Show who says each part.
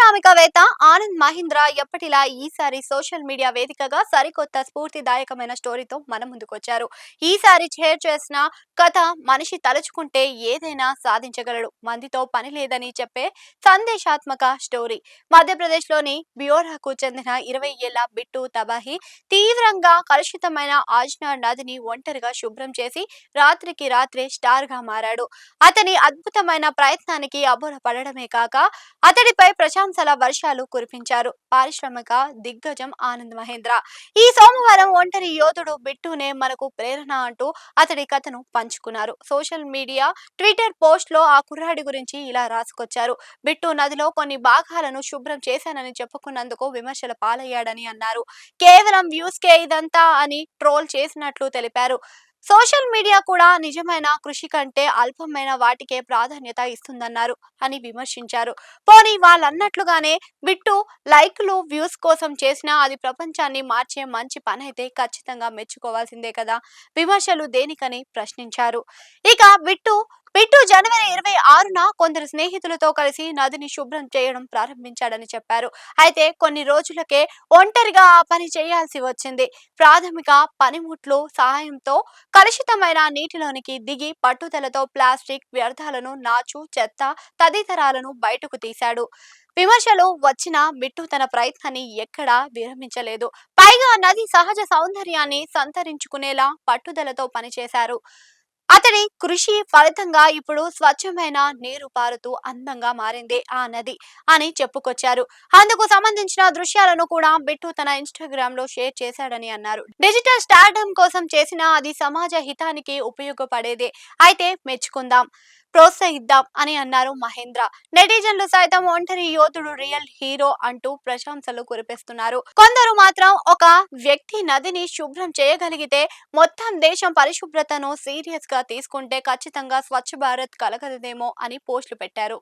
Speaker 1: పారిశ్రామికవేత్త ఆనంద్ మహీంద్ర ఎప్పటిలా ఈసారి social media వేదికగా సరికొత్త స్ఫూర్తిదాయకమైన స్టోరీతో మన ముందుకొచ్చారు. ఈసారి షేర్ చేసిన కథ మనిషి తలుచుకుంటే ఏదైనా సాధించగలడు, మందితో పని లేదని చెప్పే సందేశాత్మక స్టోరీ. మధ్యప్రదేశ్లోని బియోరాకు చెందిన 20 ఏళ్ల బిట్టు తబాహి తీవ్రంగా కలుషితమైన ఆజ్నా నదిని ఒంటరిగా శుభ్రం చేసి రాత్రికి రాత్రే స్టార్ గా మారాడు. అతని అద్భుతమైన ప్రయత్నానికి అబ్బుర పడడమే కాక అతడిపై ప్రశంసల వర్షాలు కురిపించారు పారిశ్రామిక దిగ్గజం ఆనంద్ మహేంద్ర. ఈ సోమవారం ఒంటరి యోధుడు బిట్టునే మనకు ప్రేరణ అంటూ అతడి కథను పంచుకున్నారు. సోషల్ మీడియా ట్విట్టర్ పోస్ట్ లో ఆ కుర్రాడి గురించి ఇలా రాసుకొచ్చారు. బిట్టు నదిలో కొన్ని భాగాలను శుభ్రం చేశానని చెప్పుకున్నందుకు విమర్శల పాలయ్యాడని అన్నారు. కేవలం వ్యూస్ కే ఇదంతా అని ట్రోల్ చేసినట్లు తెలిపారు. సోషల్ మీడియా కూడా నిజమైన కృషి కంటే అల్పమైన వాటికే ప్రాధాన్యత ఇస్తుందన్నారు అని విమర్శించారు. పోనీ వాళ్ళన్నట్లుగానే బిట్టు లైక్లు వ్యూస్ కోసం చేసినా అది ప్రపంచాన్ని మార్చే మంచి పనైతే ఖచ్చితంగా మెచ్చుకోవాల్సిందే కదా. విమర్శలు దేనికని ప్రశ్నించారు. ఇక బిట్టు బిట్టు జనవరి 26న కొందరు స్నేహితులతో కలిసి నదిని శుభ్రం చేయడం ప్రారంభించాడని చెప్పారు. అయితే కొన్ని రోజులకే ఒంటరిగా ఆ పని చేయాల్సి వచ్చింది. ప్రాథమిక పనిముట్లు సహాయంతో కలుషితమైన నీటిలోనికి దిగి పట్టుదలతో ప్లాస్టిక్ వ్యర్థాలను, నాచు, చెత్త తదితరాలను బయటకు తీశాడు. విమర్శలు వచ్చినా బిట్టు తన ప్రయత్నాన్ని ఎక్కడా విరమించలేదు. పైగా నది సహజ సౌందర్యాన్ని సంతరించుకునేలా పట్టుదలతో పనిచేశారు. అతడి కృషి ఫలితంగా ఇప్పుడు స్వచ్ఛమైన నీరు పారుతూ అందంగా మారింది ఆ నది అని చెప్పుకొచ్చారు. అందుకు సంబంధించిన దృశ్యాలను కూడా బిట్టు తన ఇన్స్టాగ్రామ్ లో షేర్ చేశాడని అన్నారు. డిజిటల్ స్టార్డమ్ కోసం చేసిన అది సమాజ హితానికి ఉపయోగపడేదే అయితే మెచ్చుకుందాం, ప్రోత్సహిద్దాం అని అన్నారు మహేంద్ర. నెటిజన్లు సైతం ఒంటరి యోధుడు రియల్ హీరో అంటూ ప్రశంసలు కురిపిస్తున్నారు. కొందరు మాత్రం ఒక వ్యక్తి నదిని శుభ్రం చేయగలిగితే మొత్తం దేశం పరిశుభ్రతను సీరియస్ గా తీసుకుంటే ఖచ్చితంగా స్వచ్ఛ భారత్ కలగదేమో అని పోస్టులు పెట్టారు.